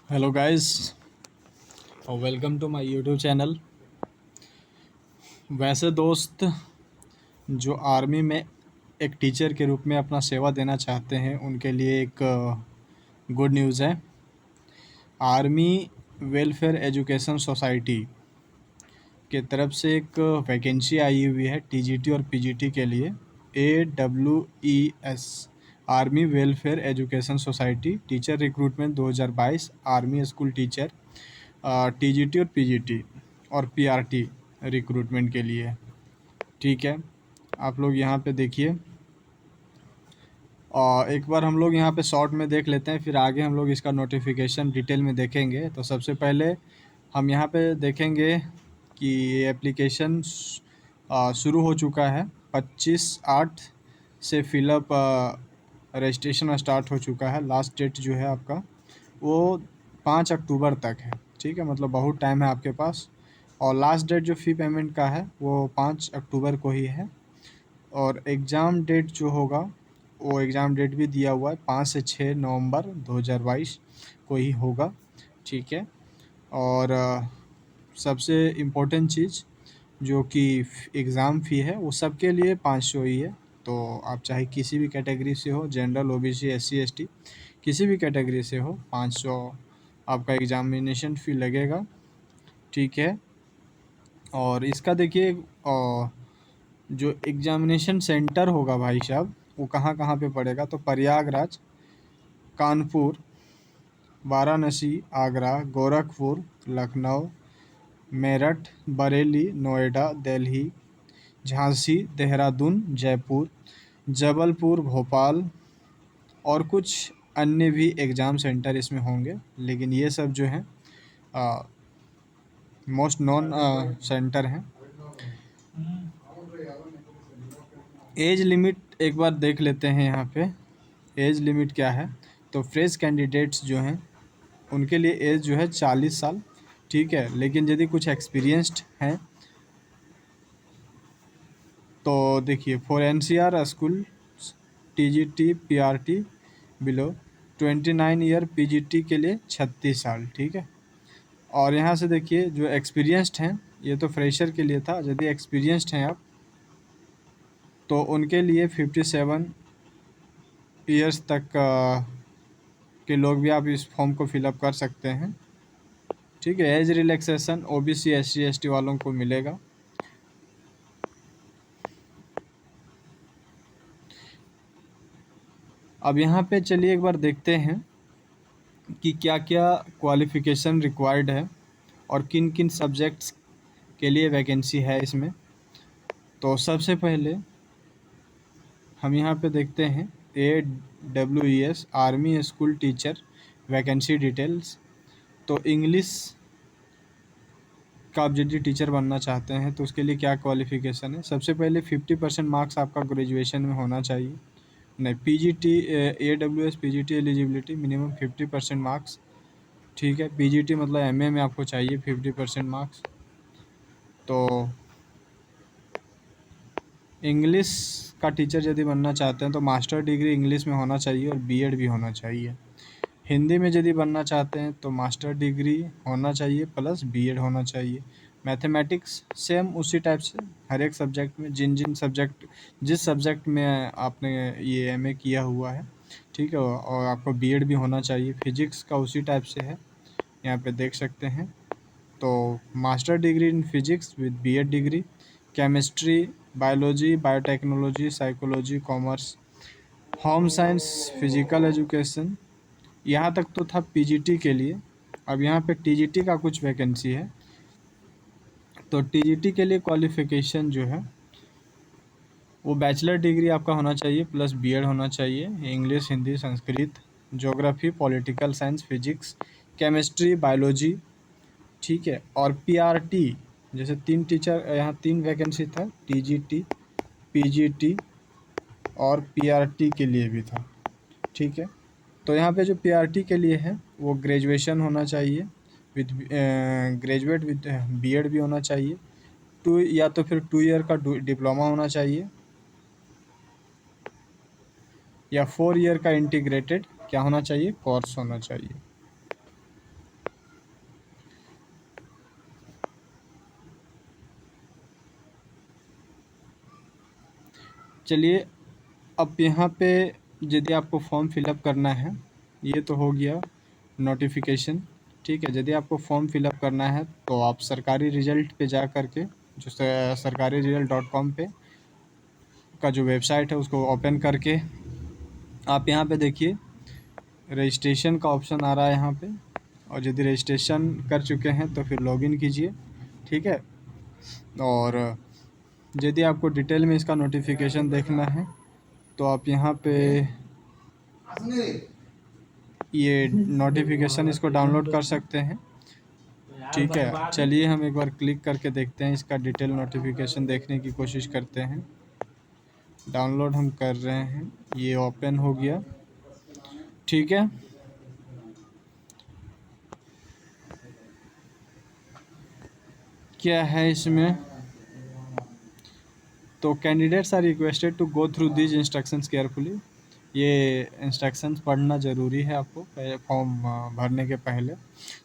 Hello guys और welcome to my YouTube channel. वैसे दोस्त जो आर्मी में एक टीचर के रूप में अपना सेवा देना चाहते हैं उनके लिए एक गुड न्यूज़ है। आर्मी वेलफेयर एजुकेशन सोसाइटी के तरफ से एक वैकेंसी आई हुई है टीजीटी और पीजीटी के लिए। AWES army welfare education society teacher recruitment 2022 army school teacher TGT और पीजीटी और पीआरटी रिक्रूटमेंट के लिए। ठीक है, आप लोग यहाँ पे देखिए और एक बार हम लोग यहाँ पे शॉर्ट में देख लेते हैं, फिर आगे हम लोग इसका नोटिफिकेशन डिटेल में देखेंगे। तो सबसे पहले हम यहाँ पे देखेंगे कि एप्लीकेशन शुरू हो चुका है। 25/8 से फिलअप रजिस्ट्रेशन स्टार्ट हो चुका है। लास्ट डेट जो है आपका वो 5 अक्टूबर तक है। ठीक है, मतलब बहुत टाइम है आपके पास। और लास्ट डेट जो फ़ी पेमेंट का है वो 5 अक्टूबर को ही है। और एग्ज़ाम डेट जो होगा वो एग्ज़ाम डेट भी दिया हुआ है 5 से 6 नवंबर 2022 को ही होगा। ठीक है, और सबसे इम्पोर्टेंट चीज़ जो कि एग्ज़ाम फ़ी है वो सबके लिए 500 ही है। तो आप चाहे किसी भी कैटेगरी से हो, जनरल, ओबीसी, एससी, एसटी, किसी भी कैटेगरी से हो, 500 आपका एग्ज़ामिनेशन फ़ी लगेगा। ठीक है, और इसका देखिए जो एग्ज़ामिनेशन सेंटर होगा भाई साहब वो कहाँ कहाँ पे पड़ेगा। तो प्रयागराज, कानपुर, वाराणसी, आगरा, गोरखपुर, लखनऊ, मेरठ, बरेली, नोएडा, दिल्ली, झांसी, देहरादून, जयपुर, जबलपुर, भोपाल और कुछ अन्य भी एग्ज़ाम सेंटर इसमें होंगे। लेकिन ये सब जो हैं मोस्ट नॉन सेंटर हैं। एज लिमिट एक बार देख लेते हैं यहाँ पे एज लिमिट क्या है। तो फ्रेश कैंडिडेट्स जो हैं उनके लिए एज जो है 40 साल। ठीक है, लेकिन यदि कुछ एक्सपीरियंस्ड हैं तो देखिए for NCR school TGT PRT below 29 year, PGT के लिए 36 साल। ठीक है, और यहाँ से देखिए जो एक्सपीरियंस्ड हैं, ये तो फ्रेशर के लिए था, यदि एक्सपीरियंस्ड हैं आप तो उनके लिए 57 ईयर्स तक के लोग भी आप इस फॉर्म को फिलअप कर सकते हैं। ठीक है, age relaxation OBC, SC, ST वालों को मिलेगा। अब यहाँ पे चलिए एक बार देखते हैं कि क्या क्या क्वालिफ़िकेशन रिक्वायर्ड है और किन किन सब्जेक्ट्स के लिए वैकेंसी है इसमें। तो सबसे पहले हम यहाँ पे देखते हैं AWES army school teacher vacancy details. तो इंग्लिश का आप यदि टीचर बनना चाहते हैं तो उसके लिए क्या क्वालिफ़िकेशन है। सबसे पहले 50% मार्क्स आपका ग्रेजुएशन में होना चाहिए। नहीं, PGT AWS PGT eligibility minimum 50% marks. ठीक है, पीजीटी मतलब एमए में आपको चाहिए 50% मार्क्स। तो इंग्लिश का टीचर यदि बनना चाहते हैं तो मास्टर डिग्री इंग्लिश में होना चाहिए और बीएड भी होना चाहिए। हिंदी में यदि बनना चाहते हैं तो मास्टर डिग्री होना चाहिए प्लस बीएड होना चाहिए। मैथमेटिक्स सेम उसी टाइप से हर एक सब्जेक्ट में जिस सब्जेक्ट में आपने ये एमए किया हुआ है। ठीक है, और आपको बीएड भी होना चाहिए। फिजिक्स का उसी टाइप से है, यहाँ पे देख सकते हैं। तो master degree in physics with BEd degree, chemistry, biology, biotechnology, psychology, commerce, home science, physical education, यहाँ तक तो था पीजीटी के लिए। अब यहाँ पे टीजीटी का कुछ वैकेंसी है। तो टीजीटी के लिए क्वालिफ़िकेशन जो है वो बैचलर डिग्री आपका होना चाहिए प्लस बीएड होना चाहिए। English, Hindi, Sanskrit, geography, political science, physics, chemistry, biology. ठीक है, और पीआरटी जैसे 3 टीचर यहाँ 3 वैकेंसी था, टीजीटी, पीजीटी और पीआरटी के लिए भी था। ठीक है, तो यहाँ पे जो पीआरटी के लिए है वो ग्रेजुएशन होना चाहिए विद ग्रेजुएट विद बीएड भी होना चाहिए। या तो फिर 2 ईयर का डिप्लोमा होना चाहिए या 4 ईयर का इंटीग्रेटेड क्या होना चाहिए, कोर्स होना चाहिए। चलिए, अब यहाँ पे यदि आपको फॉर्म फिलअप करना है, ये तो हो गया नोटिफिकेशन। ठीक है, यदि आपको फॉर्म फिलअप करना है तो आप सरकारी रिजल्ट पे जा कर के, जो सरकारी रिजल्ट .com पे का जो वेबसाइट है उसको ओपन करके आप यहाँ पे देखिए रजिस्ट्रेशन का ऑप्शन आ रहा है यहाँ पे, और यदि रजिस्ट्रेशन कर चुके हैं तो फिर लॉगिन कीजिए। ठीक है, और यदि आपको डिटेल में इसका नोटिफिकेशन देखना है तो आप यहाँ पे ये नोटिफिकेशन इसको डाउनलोड कर सकते हैं। ठीक है, चलिए हम एक बार क्लिक करके देखते हैं, इसका डिटेल नोटिफिकेशन देखने की कोशिश करते हैं। डाउनलोड हम कर रहे हैं, ये ओपन हो गया। ठीक है, क्या है इसमें, तो candidates are requested to go through these instructions carefully. ये इंस्ट्रक्शंस पढ़ना ज़रूरी है आपको फॉर्म भरने के पहले।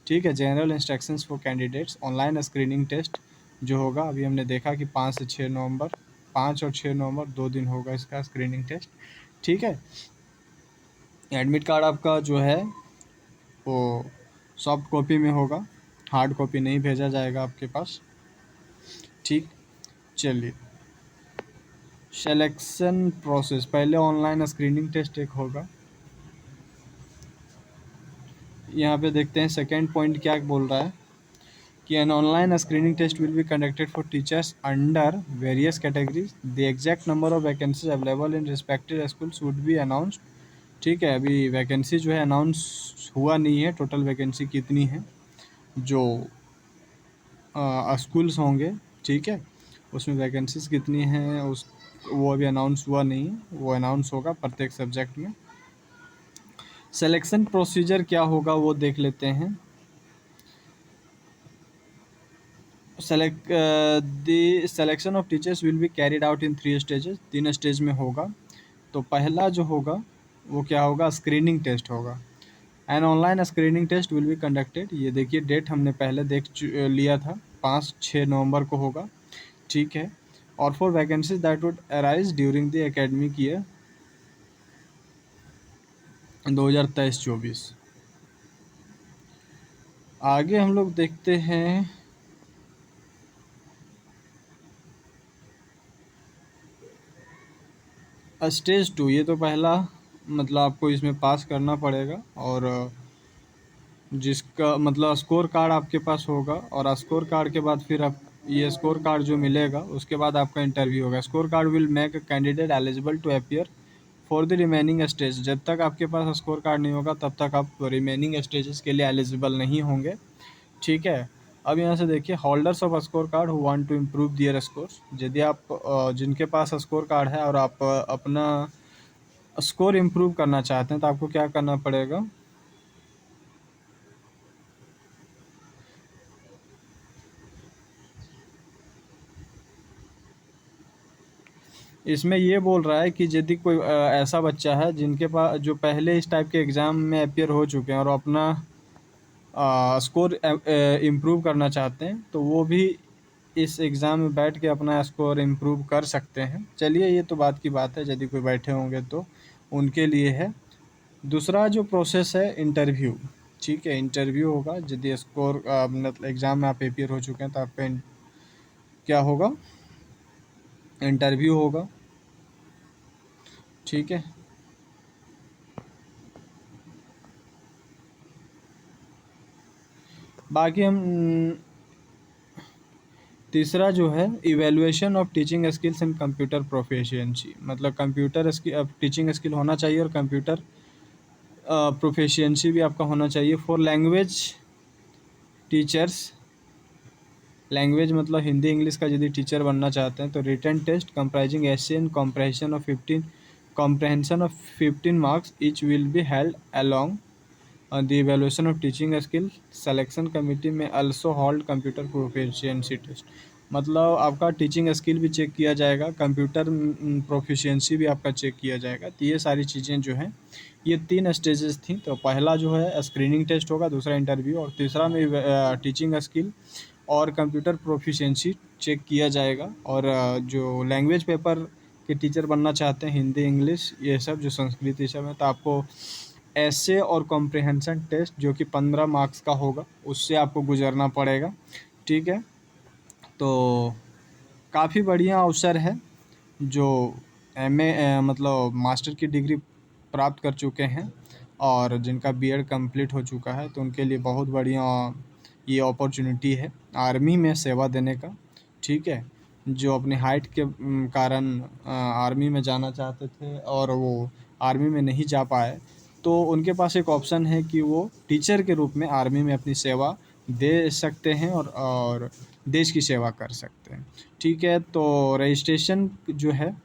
ठीक है, general instructions for candidates, online screening test जो होगा, अभी हमने देखा कि 5 से 6 नवंबर, 5 और 6 नवंबर 2 दिन होगा इसका स्क्रीनिंग टेस्ट। ठीक है, एडमिट कार्ड आपका जो है वो सॉफ्ट कॉपी में होगा, हार्ड कॉपी नहीं भेजा जाएगा आपके पास। ठीक, चलिए सिलेक्शन प्रोसेस, पहले ऑनलाइन स्क्रीनिंग टेस्ट एक होगा, यहाँ पे देखते हैं सेकेंड पॉइंट क्या बोल रहा है कि an online screening test will be conducted for teachers under various categories, the exact number of vacancies available in respective schools would be announced. ठीक है, अभी वैकेंसी जो है अनाउंस हुआ नहीं है, टोटल वैकेंसी कितनी है जो स्कूल्स होंगे। ठीक है, उसमें वैकेंसीज कितनी हैं उस वो अभी अनाउंस हुआ नहीं है, वो अनाउंस होगा प्रत्येक सब्जेक्ट में। सिलेक्शन प्रोसीजर क्या होगा वो देख लेते हैं। The selection of teachers will be carried out in 3 stages, 3 stage में होगा। तो पहला जो होगा वो क्या होगा, स्क्रीनिंग टेस्ट होगा। An online screening test will be conducted, ये देखिए डेट हमने पहले देख लिया था, 5-6 नवंबर को होगा। ठीक है, और for vacancies that would arise during the academic year 2023-24। आगे हम लोग देखते हैं स्टेज 2, ये तो पहला मतलब आपको इसमें पास करना पड़ेगा, और जिसका मतलब स्कोर कार्ड आपके पास होगा, और स्कोर कार्ड के बाद फिर आप ये स्कोर कार्ड जो मिलेगा उसके बाद आपका इंटरव्यू होगा। Score card will make a candidate eligible to appear for the remaining stage, जब तक आपके पास स्कोर कार्ड नहीं होगा तब तक आप रिमेनिंग स्टेजेस के लिए एलिजिबल नहीं होंगे। ठीक है, अब यहाँ से देखिए holders of score card who want to improve their scores, यदि आप जिनके पास स्कोर कार्ड है और आप अपना स्कोर इम्प्रूव करना चाहते हैं तो आपको क्या करना पड़ेगा, इसमें ये बोल रहा है कि यदि कोई ऐसा बच्चा है जिनके पास जो पहले इस टाइप के एग्ज़ाम में अपियर हो चुके हैं और अपना स्कोर इम्प्रूव करना चाहते हैं तो वो भी इस एग्ज़ाम में बैठ के अपना स्कोर इम्प्रूव कर सकते हैं। चलिए, ये तो बात की बात है, यदि कोई बैठे होंगे तो उनके लिए है। दूसरा जो प्रोसेस है इंटरव्यू। ठीक है, इंटरव्यू होगा, यदि स्कोर मतलब एग्ज़ाम में आप अपियर हो चुके हैं तो आपका क्या होगा, इंटरव्यू होगा। ठीक है, बाकी हम तीसरा जो है evaluation of teaching skills and computer proficiency, मतलब कंप्यूटर स्किल टीचिंग स्किल होना चाहिए और कंप्यूटर प्रोफिशिएंसी भी आपका होना चाहिए। फॉर लैंग्वेज टीचर्स, लैंग्वेज मतलब हिंदी इंग्लिश का यदि टीचर बनना चाहते हैं तो written test comprising essay and comprehension of 15 marks each will be held along the evaluation of teaching skill. Selection committee में also hold computer proficiency test, मतलब आपका टीचिंग स्किल भी चेक किया जाएगा, कंप्यूटर प्रोफिशिएंसी भी आपका चेक किया जाएगा। तो ये सारी चीज़ें जो हैं ये 3 स्टेजेस थी। तो पहला जो है स्क्रीनिंग टेस्ट होगा, दूसरा इंटरव्यू, और तीसरा में टीचिंग स्किल और कंप्यूटर प्रोफिशिएंसी चेक किया जाएगा। और जो लैंग्वेज पेपर के टीचर बनना चाहते हैं, हिंदी, इंग्लिश, ये सब जो संस्कृत ये सब है, तो आपको ऐसे और कॉम्प्रिहेंशन टेस्ट जो कि 15 मार्क्स का होगा, उससे आपको गुजरना पड़ेगा। ठीक है, तो काफ़ी बढ़िया अवसर है। जो एमए मतलब मास्टर की डिग्री प्राप्त कर चुके हैं और जिनका बीएड कंप्लीट हो चुका है, तो उनके लिए बहुत बढ़िया ये अपॉर्चुनिटी है आर्मी में सेवा देने का। ठीक है, जो अपनी हाइट के कारण आर्मी में जाना चाहते थे और वो आर्मी में नहीं जा पाए, तो उनके पास एक ऑप्शन है कि वो टीचर के रूप में आर्मी में अपनी सेवा दे सकते हैं और देश की सेवा कर सकते हैं। ठीक है, तो रजिस्ट्रेशन जो है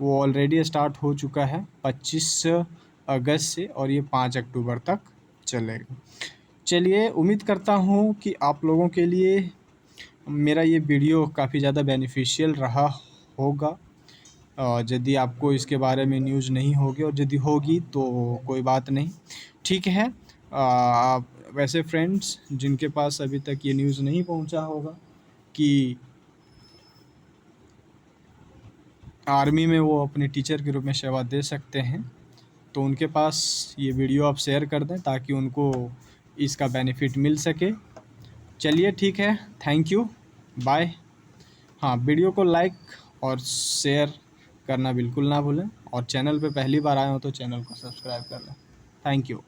वो ऑलरेडी स्टार्ट हो चुका है 25 अगस्त से, और ये 5 अक्टूबर तक चलेगा। चलिए, उम्मीद करता हूँ कि आप लोगों के लिए मेरा ये वीडियो काफ़ी ज़्यादा बेनिफिशियल रहा होगा। यदि आपको इसके बारे में न्यूज़ नहीं होगी, और यदि होगी तो कोई बात नहीं, ठीक है। आप वैसे फ्रेंड्स जिनके पास अभी तक ये न्यूज़ नहीं पहुंचा होगा कि आर्मी में वो अपने टीचर के रूप में सेवा दे सकते हैं, तो उनके पास ये वीडियो आप शेयर कर दें ताकि उनको इसका बेनिफिट मिल सके। चलिए, ठीक है, थैंक यू, बाय। हाँ, वीडियो को लाइक और शेयर करना बिल्कुल ना भूलें, और चैनल पे पहली बार आए हो तो चैनल को सब्सक्राइब कर लें। Thank you.